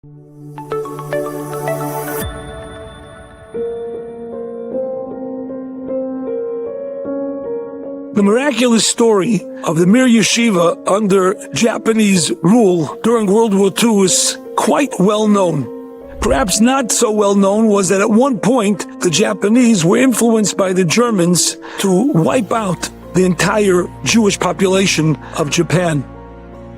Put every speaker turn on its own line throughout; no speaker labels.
The miraculous story of the Mir Yeshiva under Japanese rule during World War II is quite well known. Perhaps not so well known was that at one point the Japanese were influenced by the Germans to wipe out the entire Jewish population of Japan.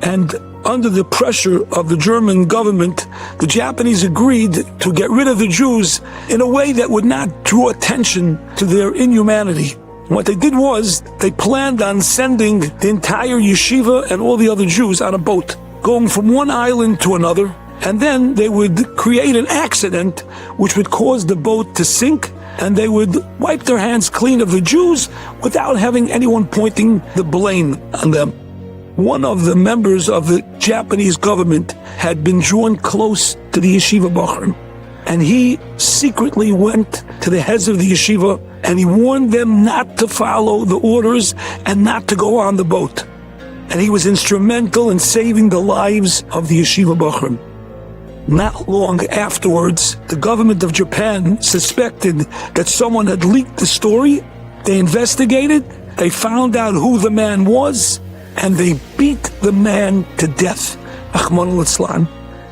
And under the pressure of the German government, the Japanese agreed to get rid of the Jews in a way that would not draw attention to their inhumanity. What they did was, they planned on sending the entire yeshiva and all the other Jews on a boat, going from one island to another, and then they would create an accident which would cause the boat to sink, and they would wipe their hands clean of the Jews without having anyone pointing the blame on them. One of the members of the Japanese government had been drawn close to the yeshiva Bachrim, and he secretly went to the heads of the yeshiva and he warned them not to follow the orders and not to go on the boat. And he was instrumental in saving the lives of the yeshiva Bachrim. Not long afterwards, the government of Japan suspected that someone had leaked the story. They investigated, they found out who the man was, and they beat the man to death. Rachmana litzlan.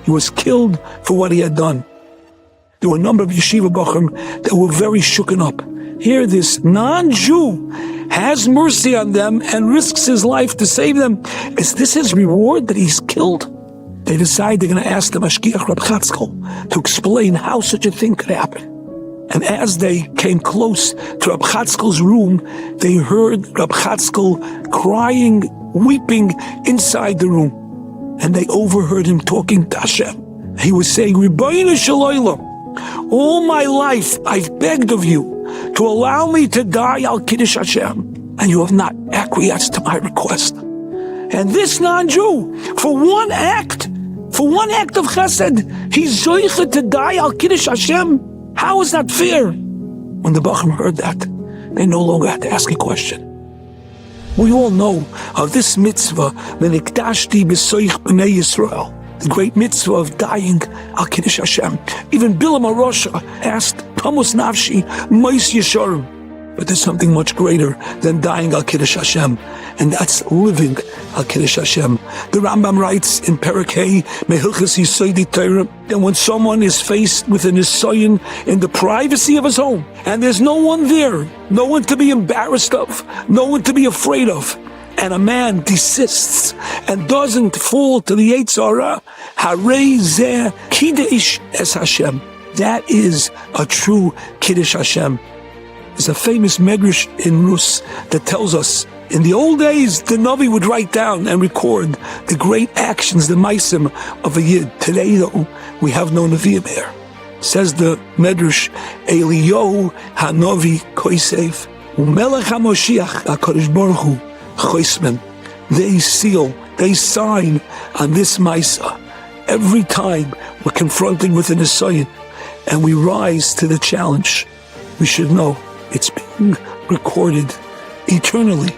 He was killed for what he had done. There were a number of yeshiva Bachrim that were very shooken up. Here, this non-Jew has mercy on them and risks his life to save them. Is this his reward that he's killed? They decide they're going to ask the Mashgiach Rab Chatzkel to explain how such a thing could happen. And as they came close to Rab Chatzkel's room, they heard Rab Chatzkel crying, weeping inside the room. And they overheard him talking to Hashem. He was saying, Ribono shel Olam, all my life I've begged of you to allow me to die al Kiddush Hashem, and you have not acquiesced to my request. And this non-Jew, for one act of chesed, he's zoiche to die al Kiddush Hashem. How is that fair? When the Bachrim heard that, they no longer had to ask a question. We all know of this mitzvah, V'nikdashti b'soich b'nei Yisrael, the great mitzvah of dying al Kiddush Hashem. Even Bilam HaRosha asked, Tamus Nafshi, Mois Yesharim. But there's something much greater than dying al Kiddush Hashem, and that's living al Kiddush Hashem. The Rambam writes in Parakeh, Mehilchas Yisoidi Torah, that when someone is faced with an nisayon in the privacy of his home, and there's no one there, no one to be embarrassed of, no one to be afraid of, and a man desists and doesn't fall to the Yetzer Hara, Harei zeh Kiddush es Hashem. That is a true Kiddush Hashem. There's a famous Medrash in Rus that tells us, in the old days, the Navi would write down and record the great actions, the Maisim of a Yid. Today, though, we have no Nevi'im here. Says the Medrash, Eliyahu HaNavi Koisev, Umelech HaMoshiach HaKadosh Baruch Hu Choismen. They seal, they sign on this Maisa. Every time we're confronted with an nisayon and we rise to the challenge, we should know it's being recorded eternally.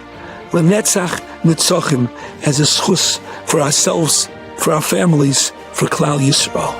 L'netzach nitzachim, as a schus for ourselves, for our families, for Klal Yisrael.